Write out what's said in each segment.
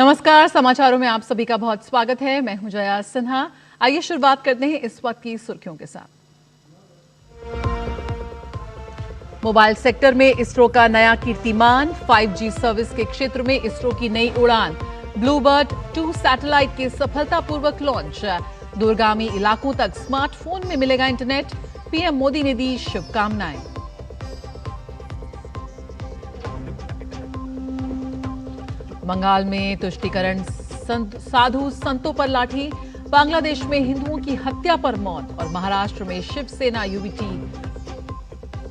नमस्कार, समाचारों में आप सभी का बहुत स्वागत है। मैं हूं जया सिन्हा। आइए शुरुआत करते हैं इस वक्त की सुर्खियों के साथ। मोबाइल सेक्टर में इसरो का नया कीर्तिमान, 5G सर्विस के क्षेत्र में इसरो की नई उड़ान, ब्लूबर्ड 2 सैटेलाइट के सफलतापूर्वक लॉन्च। दूरगामी इलाकों तक स्मार्टफोन में मिलेगा इंटरनेट, पीएम मोदी ने दी शुभकामनाएं। बंगाल में तुष्टीकरण साधु संतों पर लाठी, बांग्लादेश में हिंदुओं की हत्या पर मौत और महाराष्ट्र में शिवसेना युवती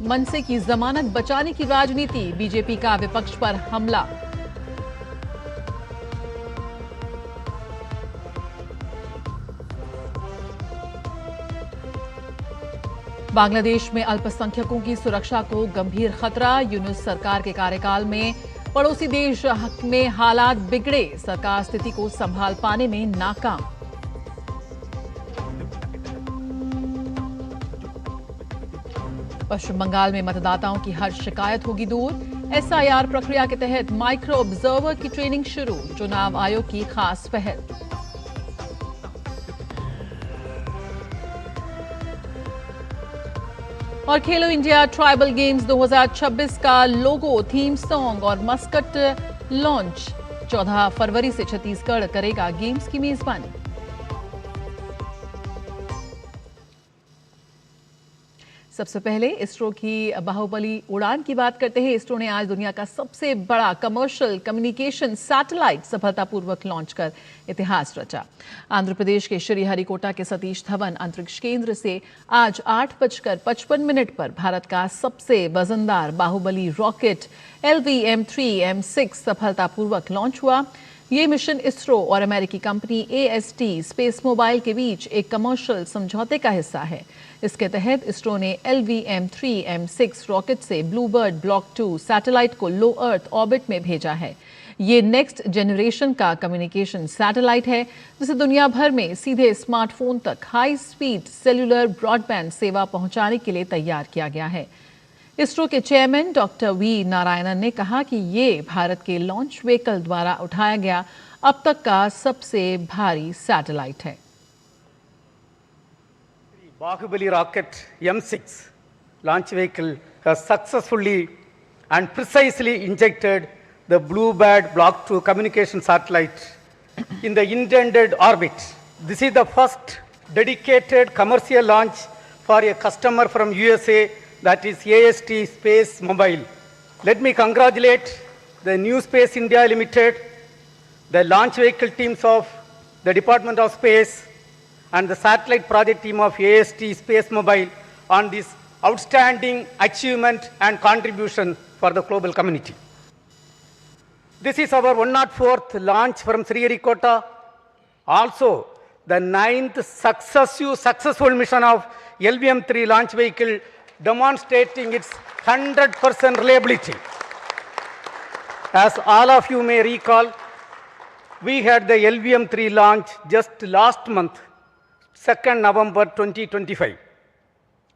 मनसे की जमानत बचाने की राजनीति, बीजेपी का विपक्ष पर हमला। बांग्लादेश में अल्पसंख्यकों की सुरक्षा को गंभीर खतरा, यूनुस सरकार के कार्यकाल में पड़ोसी देश में हालात बिगड़े, सरकार स्थिति को संभाल पाने में नाकाम। पश्चिम बंगाल में मतदाताओं की हर शिकायत होगी दूर, एसआईआर प्रक्रिया के तहत माइक्रो ऑब्जर्वर की ट्रेनिंग शुरू, चुनाव आयोग की खास पहल। और खेलो इंडिया ट्राइबल गेम्स 2026 का लोगो, थीम सॉन्ग और मस्कट लॉन्च, 14 फरवरी से छत्तीसगढ़ करेगा गेम्स की मेजबानी। सबसे पहले इसरो की बाहुबली उड़ान की बात करते हैं। इसरो ने आज दुनिया का सबसे बड़ा कमर्शियल कम्युनिकेशन सैटेलाइट सफलतापूर्वक लॉन्च कर इतिहास रचा। आंध्र प्रदेश के श्रीहरिकोटा के सतीश धवन अंतरिक्ष केंद्र से आज 8:55 पर भारत का सबसे वजनदार बाहुबली रॉकेट LVM-3M6 सफलतापूर्वक लॉन्च हुआ। ये मिशन इसरो और अमेरिकी कंपनी AST स्पेस मोबाइल के बीच एक कमर्शियल समझौते का हिस्सा है। इसके तहत इसरो ने LVM-3M6 रॉकेट से ब्लूबर्ड ब्लॉक 2 सैटेलाइट को लो अर्थ ऑर्बिट में भेजा है। ये नेक्स्ट जनरेशन का कम्युनिकेशन सैटेलाइट है, जिसे दुनिया भर में सीधे स्मार्टफोन तक हाई स्पीड सेल्यूलर ब्रॉडबैंड सेवा पहुंचाने के लिए तैयार किया गया है। इसरो के चेयरमैन डॉक्टर वी नारायणन ने कहा कि ये भारत के लॉन्च व्हीकल द्वारा उठाया गया अब तक का सबसे भारी सैटेलाइट है। Bahubali rocket M6 launch vehicle has successfully and precisely injected the Bluebird Block 2 communication satellite in the intended orbit. This is the first dedicated commercial launch for a customer from USA, that is AST Space Mobile. Let me congratulate the New Space India Limited, the launch vehicle teams of the Department of Space, and the satellite project team of AST Space Mobile on this outstanding achievement and contribution for the global community. This is our 104th launch from Sriharikota, also the 9th successful mission of LVM-3 launch vehicle, demonstrating its 100% reliability. As all of you may recall, we had the LVM-3 launch just last month, 2nd November 2025.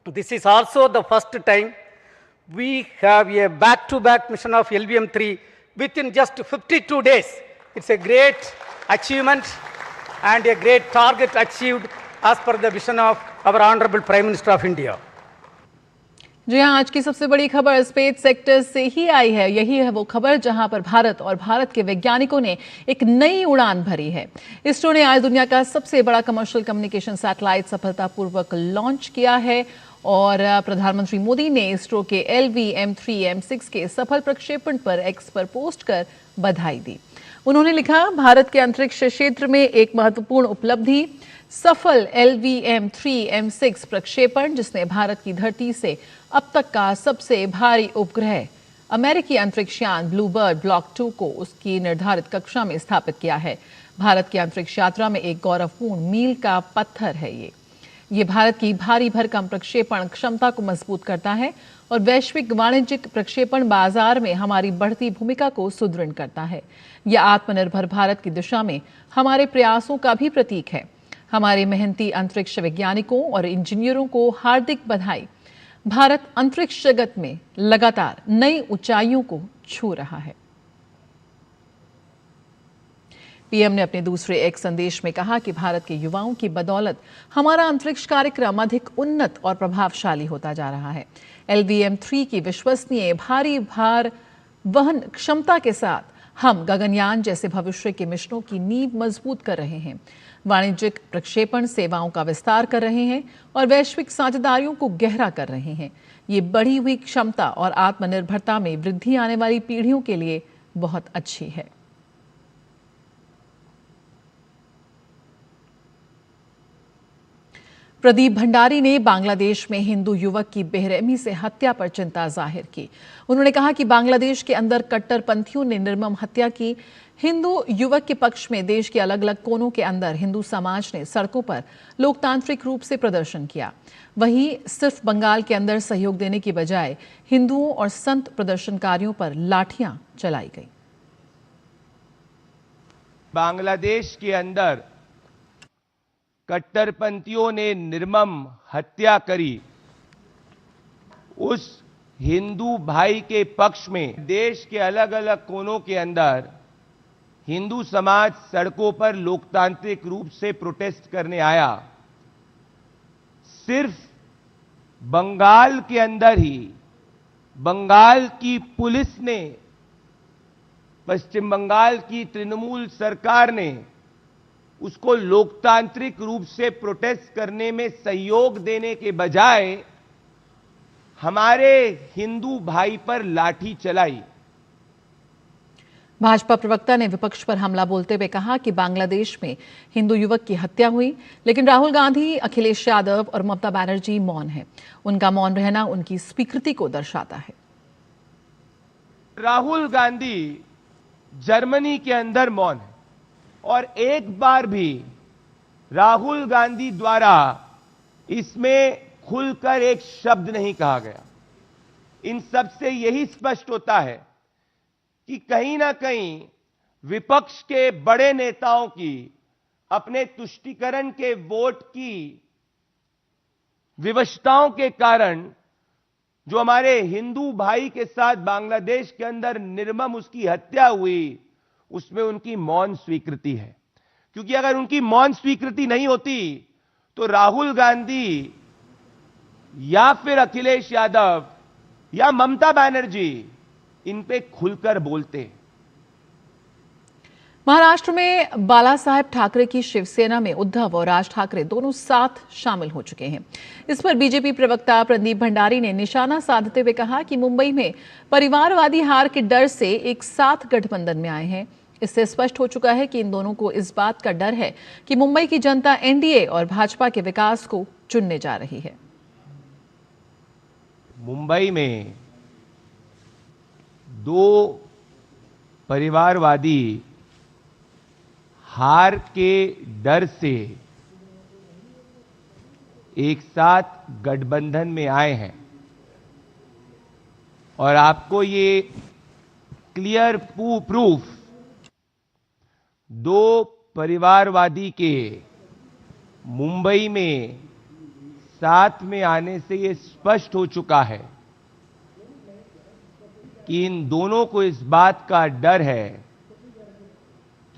This is also the first time we have a back-to-back mission of LVM-3 within just 52 days. It's a great achievement and a great target achieved as per the vision of our Honorable Prime Minister of India. जी हाँ, आज की सबसे बड़ी खबर space sector से ही आई है। यही है वो खबर जहां पर भारत और भारत के वैज्ञानिकों ने एक नई उड़ान भरी है। इसरो ने आज दुनिया का सबसे बड़ा कमर्शियल कम्युनिकेशन सैटेलाइट सफलतापूर्वक लॉन्च किया है और प्रधानमंत्री मोदी ने इसरो के LVM-3M6 के सफल प्रक्षेपण पर एक्स पर पोस्ट कर बधाई दी। उन्होंने लिखा, भारत के अंतरिक्ष क्षेत्र में एक महत्वपूर्ण उपलब्धि, सफल LVM-3M6 प्रक्षेपण, जिसने भारत की धरती से अब तक का सबसे भारी उपग्रह अमेरिकी अंतरिक्ष यान ब्लूबर्ड ब्लॉक 2 को उसकी निर्धारित कक्षा में स्थापित किया है। भारत की अंतरिक्ष यात्रा में एक गौरवपूर्ण मील का पत्थर है। ये भारत की भारी भरकम प्रक्षेपण क्षमता को मजबूत करता है और वैश्विक वाणिज्यिक प्रक्षेपण बाजार में हमारी बढ़ती भूमिका को सुदृढ़ करता है। यह आत्मनिर्भर भारत की दिशा में हमारे प्रयासों का भी प्रतीक है। हमारे मेहनती अंतरिक्ष वैज्ञानिकों और इंजीनियरों को हार्दिक बधाई। भारत अंतरिक्ष जगत में लगातार नई ऊंचाइयों को छू रहा है। पीएम ने अपने दूसरे एक संदेश में कहा कि भारत के युवाओं की बदौलत हमारा अंतरिक्ष कार्यक्रम अधिक उन्नत और प्रभावशाली होता जा रहा है। LVM-3 की विश्वसनीय भारी भार वहन क्षमता के साथ हम गगनयान जैसे भविष्य के मिशनों की नींव मजबूत कर रहे हैं, वाणिज्यिक प्रक्षेपण सेवाओं का विस्तार कर रहे हैं और वैश्विक साझेदारियों को गहरा कर रहे हैं। ये बढ़ी हुई क्षमता और आत्मनिर्भरता में वृद्धि आने वाली पीढ़ियों के लिए बहुत अच्छी है। प्रदीप भंडारी ने बांग्लादेश में हिंदू युवक की बेरहमी से हत्या पर चिंता जाहिर की। उन्होंने कहा कि बांग्लादेश के अंदर कट्टरपंथियों ने निर्मम हत्या की। हिंदू युवक के पक्ष में देश के अलग अलग कोनों के अंदर हिंदू समाज ने सड़कों पर लोकतांत्रिक रूप से प्रदर्शन किया। वहीं सिर्फ बंगाल के अंदर सहयोग देने की बजाय हिंदुओं और संत प्रदर्शनकारियों पर लाठियां चलाई गई। बांग्लादेश के अंदर कट्टरपंथियों ने निर्मम हत्या करी। उस हिंदू भाई के पक्ष में देश के अलग अलग कोनों के अंदर हिंदू समाज सड़कों पर लोकतांत्रिक रूप से प्रोटेस्ट करने आया। सिर्फ बंगाल के अंदर ही बंगाल की पुलिस ने, पश्चिम बंगाल की तृणमूल सरकार ने उसको लोकतांत्रिक रूप से प्रोटेस्ट करने में सहयोग देने के बजाय हमारे हिंदू भाई पर लाठी चलाई। भाजपा प्रवक्ता ने विपक्ष पर हमला बोलते हुए कहा कि बांग्लादेश में हिंदू युवक की हत्या हुई, लेकिन राहुल गांधी, अखिलेश यादव और ममता बनर्जी मौन हैं। उनका मौन रहना उनकी स्वीकृति को दर्शाता है। राहुल गांधी जर्मनी के अंदर मौन है और एक बार भी राहुल गांधी द्वारा इसमें खुलकर एक शब्द नहीं कहा गया। इन सब से यही स्पष्ट होता है कि कहीं ना कहीं विपक्ष के बड़े नेताओं की अपने तुष्टीकरण के वोट की विवशताओं के कारण जो हमारे हिंदू भाई के साथ बांग्लादेश के अंदर निर्मम उसकी हत्या हुई, उसमें उनकी मौन स्वीकृति है। क्योंकि अगर उनकी मौन स्वीकृति नहीं होती तो राहुल गांधी या फिर अखिलेश यादव या ममता बनर्जी इन पे खुलकर बोलते। महाराष्ट्र में बाला साहेब ठाकरे की शिवसेना में उद्धव और राज ठाकरे दोनों साथ शामिल हो चुके हैं। इस पर बीजेपी प्रवक्ता प्रदीप भंडारी ने निशाना साधते हुए कहा कि मुंबई में परिवारवादी हार के डर से एक साथ गठबंधन में आए हैं। इससे स्पष्ट हो चुका है कि इन दोनों को इस बात का डर है कि मुंबई की जनता एनडीए और भाजपा के विकास को चुनने जा रही है। मुंबई में दो परिवारवादी हार के डर से एक साथ गठबंधन में आए हैं और आपको ये क्लियर प्रूफ दो परिवारवादी के मुंबई में साथ में आने से ये स्पष्ट हो चुका है कि इन दोनों को इस बात का डर है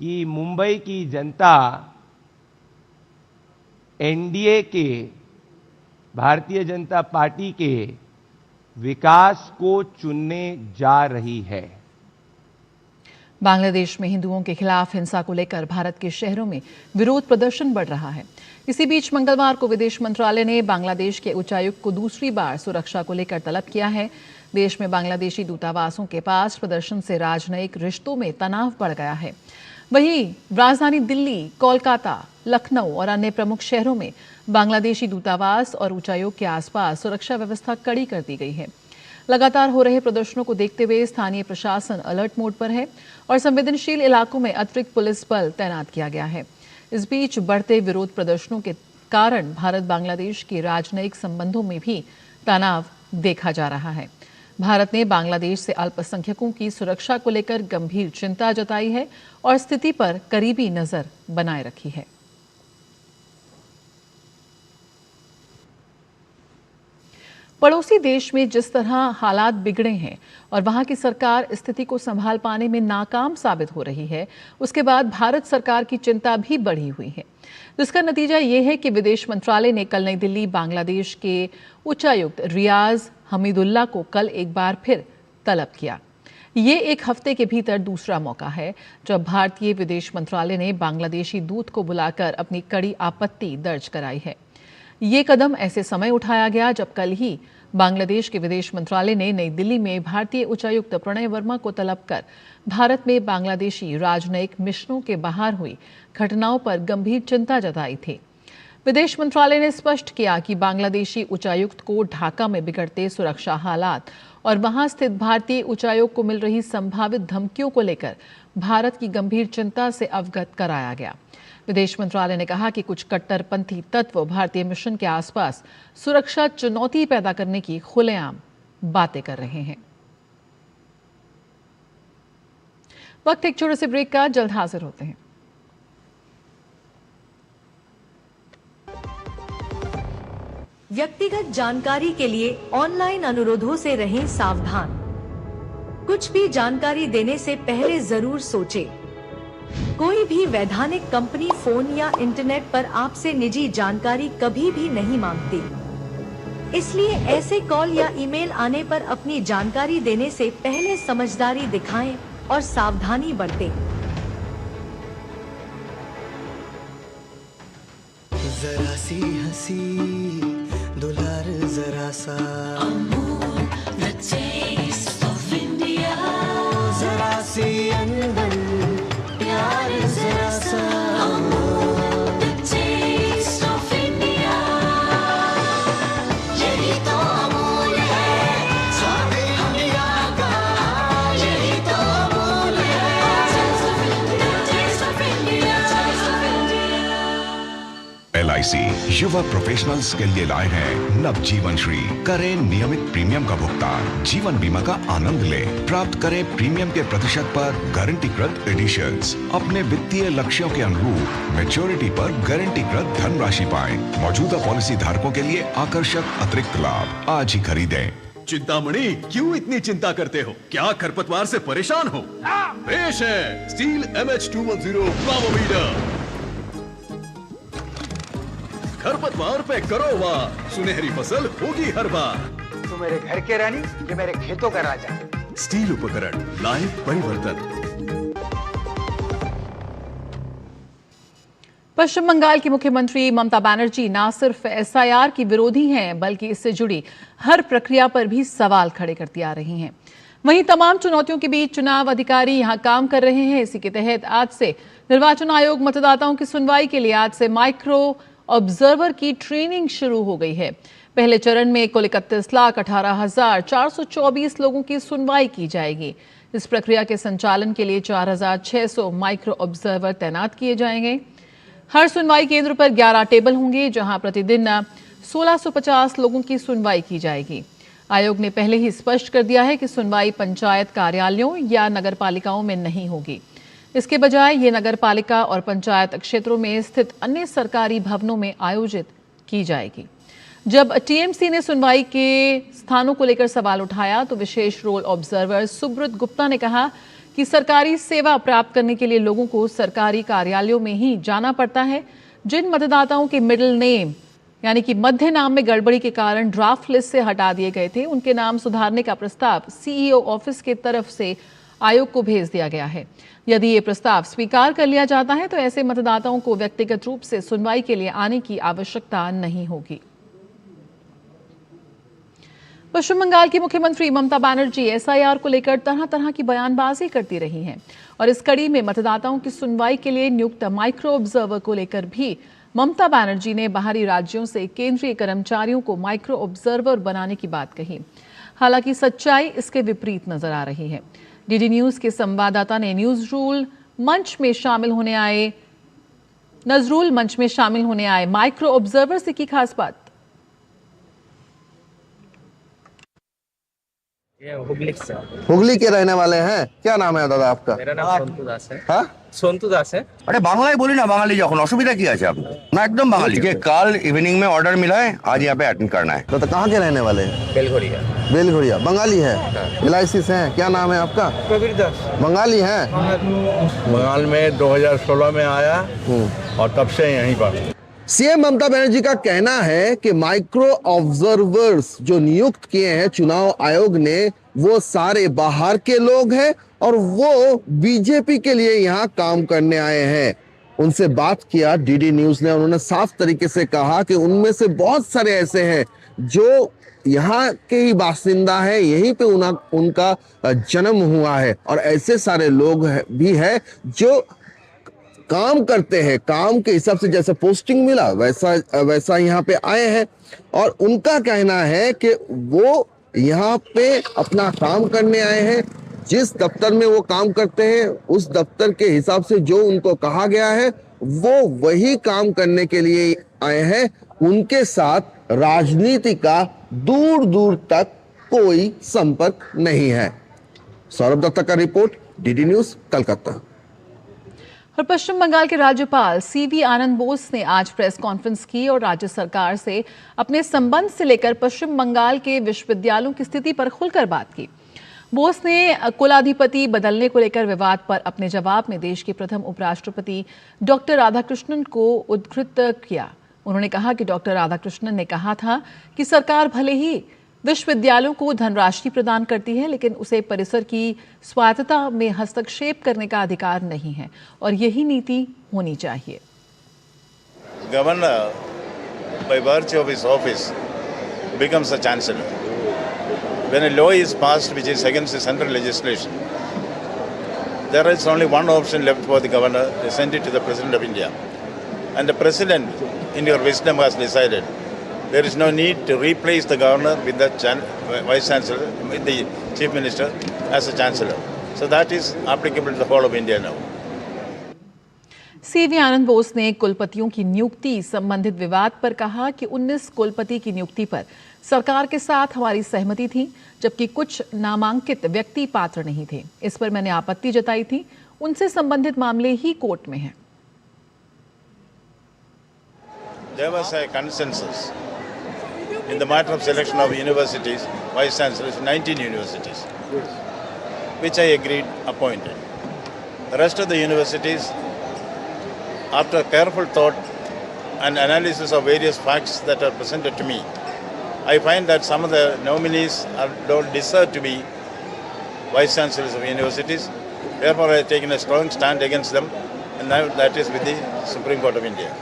कि मुंबई की जनता एनडीए के, भारतीय जनता पार्टी के विकास को चुनने जा रही है। बांग्लादेश में हिंदुओं के खिलाफ हिंसा को लेकर भारत के शहरों में विरोध प्रदर्शन बढ़ रहा है। इसी बीच मंगलवार को विदेश मंत्रालय ने बांग्लादेश के उच्चायुक्त को दूसरी बार सुरक्षा को लेकर तलब किया है। देश में बांग्लादेशी दूतावासों के पास प्रदर्शन से राजनयिक रिश्तों में तनाव बढ़ गया है। वहीं राजधानी दिल्ली, कोलकाता, लखनऊ और अन्य प्रमुख शहरों में बांग्लादेशी दूतावास और उच्चायोग के आसपास सुरक्षा व्यवस्था कड़ी कर दी गई है। लगातार हो रहे प्रदर्शनों को देखते हुए स्थानीय प्रशासन अलर्ट मोड पर है और संवेदनशील इलाकों में अतिरिक्त पुलिस बल तैनात किया गया है। इस बीच बढ़ते विरोध प्रदर्शनों के कारण भारत बांग्लादेश के राजनयिक संबंधों में भी तनाव देखा जा रहा है। भारत ने बांग्लादेश से अल्पसंख्यकों की सुरक्षा को लेकर गंभीर चिंता जताई है और स्थिति पर करीबी नजर बनाए रखी है। पड़ोसी देश में जिस तरह हालात बिगड़े हैं और वहां की सरकार स्थिति को संभाल पाने में नाकाम साबित हो रही है, उसके बाद भारत सरकार की चिंता भी बढ़ी हुई है, जिसका नतीजा ये है कि विदेश मंत्रालय ने कल नई दिल्ली बांग्लादेश के उच्चायुक्त रियाज हमीदुल्लाह को कल एक बार फिर तलब किया। ये एक हफ्ते के भीतर दूसरा मौका है जब भारतीय विदेश मंत्रालय ने बांग्लादेशी दूत को बुलाकर अपनी कड़ी आपत्ति दर्ज कराई है। ये कदम ऐसे समय उठाया गया जब कल ही बांग्लादेश के विदेश मंत्रालय ने नई दिल्ली में भारतीय उच्चायुक्त प्रणय वर्मा को तलब कर भारत में बांग्लादेशी राजनयिक मिशनों के बाहर हुई घटनाओं पर गंभीर चिंता जताई थी। विदेश मंत्रालय ने स्पष्ट किया कि बांग्लादेशी उच्चायुक्त को ढाका में बिगड़ते सुरक्षा हालात और वहां स्थित भारतीय उच्चायोग को मिल रही संभावित धमकियों को लेकर भारत की गंभीर चिंता से अवगत कराया गया। विदेश मंत्रालय ने कहा कि कुछ कट्टरपंथी तत्व भारतीय मिशन के आसपास सुरक्षा चुनौती पैदा करने की खुलेआम बातें कर रहे हैं। वक्त एक छोटे से ब्रेक का, जल्द हाजिर होते हैं। व्यक्तिगत जानकारी के लिए ऑनलाइन अनुरोधों से रहें सावधान। कुछ भी जानकारी देने से पहले जरूर सोचें। कोई भी वैधानिक कंपनी फोन या इंटरनेट पर आपसे निजी जानकारी कभी भी नहीं मांगती, इसलिए ऐसे कॉल या ईमेल आने पर अपनी जानकारी देने से पहले समझदारी दिखाएं और सावधानी बरतें। जरा सी हंसी दुलार जरा सा Amul the taste of India, जरा सी अनबन प्यार जरा सा Amul the taste of India, यही तो अमूल है स्वाद इंडिया का, यही तो अमूल है टेस्ट ऑफ इंडिया। LIC युवा प्रोफेशनल्स के लिए लाए हैं नवजीवन श्री। करें नियमित प्रीमियम का भुगतान, जीवन बीमा का आनंद लें, प्राप्त करें प्रीमियम के प्रतिशत पर गारंटीकृत एडिशंस, अपने वित्तीय लक्ष्यों के अनुरूप मैच्योरिटी पर गारंटीकृत धनराशि पाएं। मौजूदा पॉलिसी धारकों के लिए आकर्षक अतिरिक्त लाभ आज ही खरीदें। चिंतामणि, क्यों इतनी चिंता करते हो? क्या खरपतवार से परेशान हो? पेश है स्टील MH210 प्लावोमीटर। खरपतवार पे करो वार, सुनहरी फसल होगी हर बार। तू मेरे घर के रानी, ये मेरे खेतों का राजा। स्टील उपकरण लाए परिवर्तन। पश्चिम बंगाल की मुख्यमंत्री ममता बनर्जी न सिर्फ SIR की विरोधी हैं, बल्कि इससे जुड़ी हर प्रक्रिया पर भी सवाल खड़े करती आ रही हैं। वहीं तमाम चुनौतियों के बीच चुनाव अधिकारी यहां काम कर रहे हैं। इसी के तहत आज से निर्वाचन आयोग मतदाताओं की सुनवाई के लिए आज से माइक्रो ऑब्जर्वर की ट्रेनिंग शुरू हो गई है। पहले चरण में कुल 31,18,424 लोगों की सुनवाई की जाएगी। इस प्रक्रिया के संचालन के लिए 4,600 माइक्रो ऑब्जर्वर तैनात किए जाएंगे। हर सुनवाई केंद्र पर 11 टेबल होंगे, जहां प्रतिदिन 1650 लोगों की सुनवाई की जाएगी। आयोग ने पहले ही स्पष्ट कर दिया है कि सुनवाई पंचायत कार्यालयों या नगरपालिकाओं में नहीं होगी। इसके बजाय ये नगरपालिका और पंचायत क्षेत्रों में स्थित अन्य सरकारी भवनों में आयोजित की जाएगी। जब TMC ने सुनवाई के स्थानों को लेकर सवाल उठाया तो विशेष रोल ऑब्जर्वर सुब्रत गुप्ता ने कहा कि सरकारी सेवा प्राप्त करने के लिए लोगों को सरकारी कार्यालयों में ही जाना पड़ता है। जिन मतदाताओं के मिडिल नेम यानी कि मध्य नाम में गड़बड़ी के कारण ड्राफ्ट लिस्ट से हटा दिए गए थे, उनके नाम सुधारने का प्रस्ताव CEO ऑफिस की तरफ से आयोग को भेज दिया गया है। यदि ये प्रस्ताव स्वीकार कर लिया जाता है तो ऐसे मतदाताओं को व्यक्तिगत रूप से सुनवाई के लिए आने की आवश्यकता नहीं होगी। पश्चिम बंगाल की मुख्यमंत्री ममता बनर्जी SIR को लेकर तरह तरह की बयानबाजी करती रही हैं और इस कड़ी में मतदाताओं की सुनवाई के लिए नियुक्त माइक्रो ऑब्जर्वर को लेकर भी ममता बनर्जी ने बाहरी राज्यों से केंद्रीय कर्मचारियों को माइक्रो ऑब्जर्वर बनाने की बात कही। हालांकि सच्चाई इसके विपरीत नजर आ रही है। DD न्यूज के संवाददाता ने नजरूल मंच में शामिल होने आए माइक्रो ऑब्जर्वर से की खास बात। ये हुगली से। हुगली के रहने वाले हैं। क्या नाम है दादा आपका? मेरा नाम सोनतु दास है। हाँ, सोनतु दास है। আরে বাংলায় বলি না, বাঙালি যখন অসুবিধা কি আছে আপনার? না একদম বাঙালি। যে কাল इवनिंग में ऑर्डर मिला है, आज यहाँ पे अटेंड करना है। तो कहाँ के रहने वाले हैं? बेलघोरिया। बेलघोरिया बंगाली है। एलआईसी से हैं। क्या नाम है आपका? कबीर दास। बंगाली हैं। बंगाल में 2016 में आया और तब से यहीं पर। सीएम ममता बनर्जी का कहना है कि माइक्रो ऑब्जर्वर्स जो नियुक्त किए हैं चुनाव आयोग ने, वो सारे बाहर के लोग हैं और वो बीजेपी के लिए यहाँ काम करने आए हैं। उनसे बात किया डीडी न्यूज ने, उन्होंने साफ तरीके से कहा कि उनमें से बहुत सारे ऐसे हैं जो यहाँ के ही बासिंदा है, यहीं पे उनका जन्म हुआ है, और ऐसे सारे लोग भी हैं जो काम करते हैं, काम के हिसाब से जैसे पोस्टिंग मिला वैसा यहाँ पे आए हैं। और उनका कहना है कि वो यहाँ पे अपना काम करने आए हैं। जिस दफ्तर में वो काम करते हैं उस दफ्तर के हिसाब से जो उनको कहा गया है वो वही काम करने के लिए आए हैं। उनके साथ राजनीति का दूर दूर तक कोई संपर्क नहीं है। सौरभ दत्ता का रिपोर्ट, डीडी न्यूज, कलकत्ता। और पश्चिम बंगाल के राज्यपाल सीवी आनंद बोस ने आज प्रेस कॉन्फ्रेंस की और राज्य सरकार से अपने संबंध से लेकर पश्चिम बंगाल के विश्वविद्यालयों की स्थिति पर खुलकर बात की। बोस ने कुलाधिपति बदलने को लेकर विवाद पर अपने जवाब में देश के प्रथम उपराष्ट्रपति डॉक्टर राधाकृष्णन को उद्धृत किया। उन्होंने कहा कि डॉक्टर राधाकृष्णन ने कहा था कि सरकार भले ही विश्वविद्यालयों को धनराशि प्रदान करती है, लेकिन उसे परिसर की स्वायत्तता में हस्तक्षेप करने का अधिकार नहीं है और यही नीति होनी चाहिए। Governor, by virtue of his office, becomes a chancellor. When a law is passed which is against the central legislation, there is only one option left for the governor: to send it to the President of India. And the President, in your wisdom, has decided there is no need to replace the governor with the vice chancellor, with the chief minister as a chancellor. So that is applicable to the whole of India now. C V Anand Bose ने कुलपतियों की नियुक्ति संबंधित विवाद पर कहा कि 19 कुलपति की नियुक्ति पर सरकार के साथ हमारी सहमति थी, जबकि कुछ नामांकित व्यक्ति पात्र नहीं थे। इस पर मैंने आपत्ति जताई थी। उनसे संबंधित मामले ही कोर्ट में हैं। There was a consensus in the matter of selection of universities, vice chancellors, 19 universities, which I agreed appointed. The rest of the universities, after careful thought and analysis of various facts that are presented to me, I find that some of the nominees don't deserve to be vice chancellors of universities. Therefore, I have taken a strong stand against them, and now that is with the Supreme Court of India.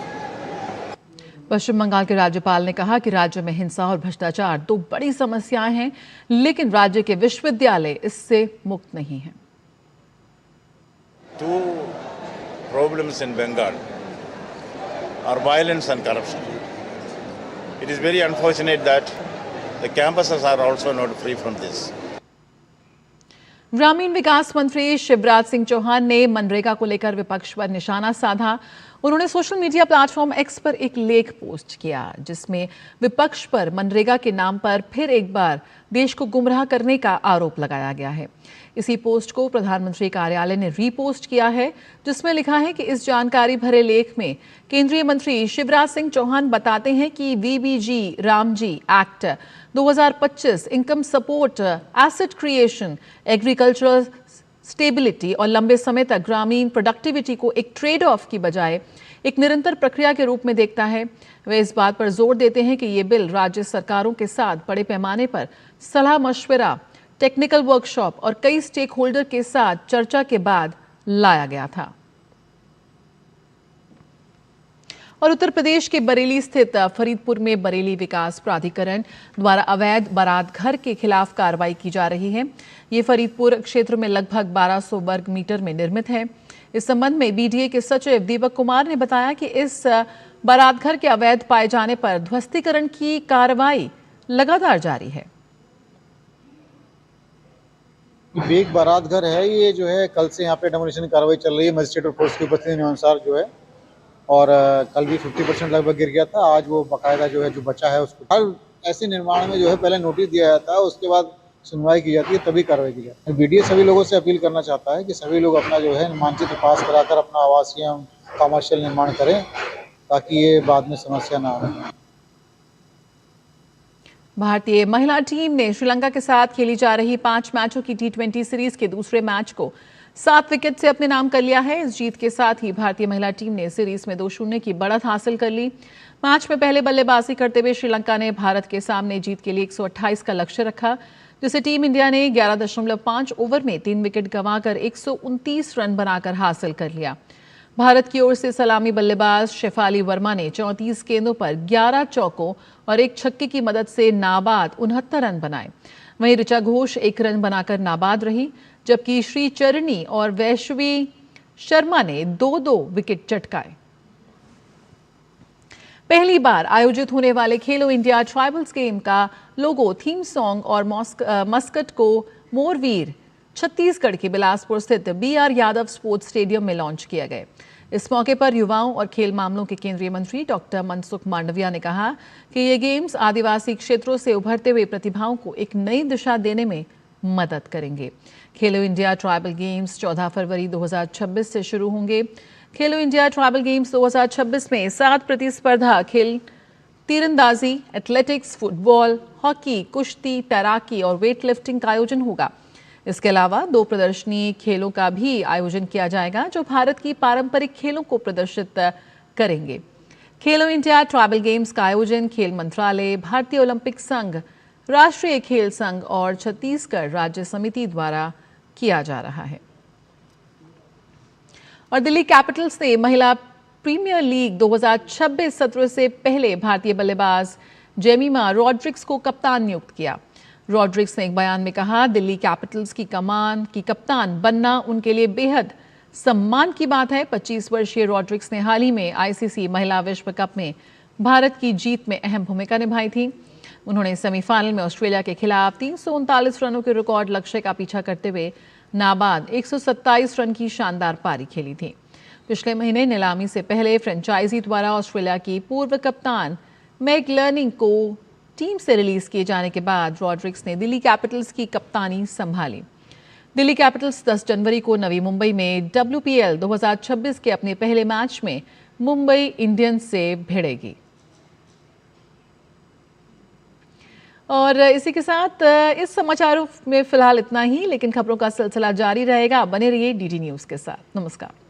पश्चिम बंगाल के राज्यपाल ने कहा कि राज्य में हिंसा और भ्रष्टाचार दो बड़ी समस्याएं हैं, लेकिन राज्य के विश्वविद्यालय इससे मुक्त नहीं हैं। Two problems in Bengal are violence and corruption. It is very unfortunate that the campuses are also not free from this. ग्रामीण विकास मंत्री शिवराज सिंह चौहान ने मनरेगा को लेकर विपक्ष पर निशाना साधा। उन्होंने सोशल मीडिया प्लेटफॉर्म एक्स पर एक लेख पोस्ट किया जिसमें विपक्ष पर मनरेगा के नाम पर फिर एक बार देश को गुमराह करने का आरोप लगाया गया है। इसी पोस्ट को प्रधानमंत्री कार्यालय ने रीपोस्ट किया है, जिसमें लिखा है कि इस जानकारी भरे लेख में केंद्रीय मंत्री शिवराज सिंह चौहान बताते हैं कि VBG Ramji act 2025 income support, asset creation, agricultural stability और लंबे समय तक ग्रामीण प्रोडक्टिविटी को एक ट्रेड ऑफ की बजाय एक निरंतर प्रक्रिया के रूप में देखता है। वे इस बात पर जोर देते हैं कि ये बिल राज्य सरकारों के साथ बड़े पैमाने पर सलाह मशवरा, टेक्निकल वर्कशॉप और कई स्टेक होल्डर के साथ चर्चा के बाद लाया गया था। और उत्तर प्रदेश के बरेली स्थित फरीदपुर में बरेली विकास प्राधिकरण द्वारा अवैध बारात घर के खिलाफ कार्रवाई की जा रही है। ये फरीदपुर क्षेत्र में लगभग 1200 वर्ग मीटर में निर्मित है। इस संबंध में बीडीए के सचिव दीपक कुमार ने बताया कि इस बारात घर के अवैध पाए जाने पर ध्वस्तीकरण की कार्रवाई लगातार जारी है। एक बारात घर है, ये जो है कल से यहाँ पे डेमोलिशन कार्रवाई चल रही है मजिस्ट्रेट और फोर्स की उपस्थिति अनुसार जो है, और कल भी 50% लगभग गिर गया था। आज वो बाकायदा जो है जो बचा है उसको हर ऐसे निर्माण में जो है पहले नोटिस दिया जाता है, उसके बाद सुनवाई की जाती है तभी कार्रवाई की जाती है। बीडीए सभी लोगों से अपील करना चाहता है कि सभी लोग अपना जो है मानचित्र पास कराकर अपना आवासीय कमर्शियल निर्माण करें ताकि ये बाद में समस्या ना हो। भारतीय महिला टीम ने श्रीलंका के साथ खेली जा रही 5 मैचों की T20 सीरीज के दूसरे मैच को 7 विकेट से अपने नाम कर लिया है। इस जीत के साथ ही भारतीय महिला टीम ने सीरीज में 2-0 की बढ़त हासिल कर ली। मैच में पहले बल्लेबाजी करते हुए श्रीलंका ने भारत के सामने जीत के लिए 128 का लक्ष्य रखा, जिसे टीम इंडिया ने 11.5 ओवर में 3 विकेट गंवाकर 129 रन बनाकर हासिल कर लिया। भारत की ओर से सलामी बल्लेबाज शेफाली वर्मा ने 34 गेंदों पर 11 चौकों और 1 छक्के की मदद से नाबाद 69 रन बनाए। वहीं ऋचा घोष 1 रन बनाकर नाबाद रही, जबकि श्री चरणी और वैश्वी शर्मा ने 2-2 विकेट चटकाए। पहली बार आयोजित होने वाले खेलो इंडिया ट्राइबल्स गेम का लोगो, थीम सॉन्ग और मस्कट को मोरवीर छत्तीसगढ़ के बिलासपुर स्थित BR यादव स्पोर्ट्स स्टेडियम में लॉन्च किया गया। इस मौके पर युवाओं और खेल मामलों के केंद्रीय मंत्री डॉक्टर मनसुख मांडविया ने कहा कि ये गेम्स आदिवासी क्षेत्रों से उभरते हुए प्रतिभाओं को एक नई दिशा देने में मदद करेंगे। खेलो इंडिया ट्राइबल गेम्स 14 फरवरी 2026 से शुरू होंगे। खेलो इंडिया ट्राइबल गेम्स 2026 में 7 प्रतिस्पर्धा खेल तीरंदाजी, एथलेटिक्स, फुटबॉल, हॉकी, कुश्ती, तैराकी और वेट लिफ्टिंग का आयोजन होगा। इसके अलावा 2 प्रदर्शनी खेलों का भी आयोजन किया जाएगा, जो भारत की पारंपरिक खेलों को प्रदर्शित करेंगे। खेलो इंडिया ट्राइबल गेम्स का आयोजन खेल मंत्रालय, भारतीय ओलंपिक संघ, राष्ट्रीय खेल संघ और छत्तीसगढ़ राज्य समिति द्वारा किया जा रहा है। और दिल्ली कैपिटल्स ने महिला प्रीमियर लीग 2026 सत्र से पहले भारतीय बल्लेबाज जेमिमा रॉड्रिक्स को कप्तान नियुक्त किया। रॉड्रिक्स ने एक बयान में कहा, दिल्ली कैपिटल्स की कमान की कप्तान बनना उनके लिए बेहद सम्मान की बात है। 25 वर्षीय रॉड्रिक्स ने हाल ही में ICC महिला विश्व कप में भारत की जीत में अहम भूमिका निभाई थी। उन्होंने सेमीफाइनल में ऑस्ट्रेलिया के खिलाफ 339 रनों के रिकॉर्ड लक्ष्य का पीछा करते हुए नाबाद 127 रन की शानदार पारी खेली थी। पिछले महीने नीलामी से पहले फ्रेंचाइजी द्वारा ऑस्ट्रेलिया की पूर्व कप्तान मैग लर्निंग को टीम से रिलीज किए जाने के बाद रॉड्रिक्स ने दिल्ली कैपिटल्स की कप्तानी संभाली। दिल्ली कैपिटल्स 10 जनवरी को नवी मुंबई में WPL 2026 के अपने पहले मैच में मुंबई इंडियंस से भिड़ेगी। और इसी के साथ इस समाचारों में फिलहाल इतना ही, लेकिन खबरों का सिलसिला जारी रहेगा। बने रहिए DD न्यूज़ के साथ। नमस्कार।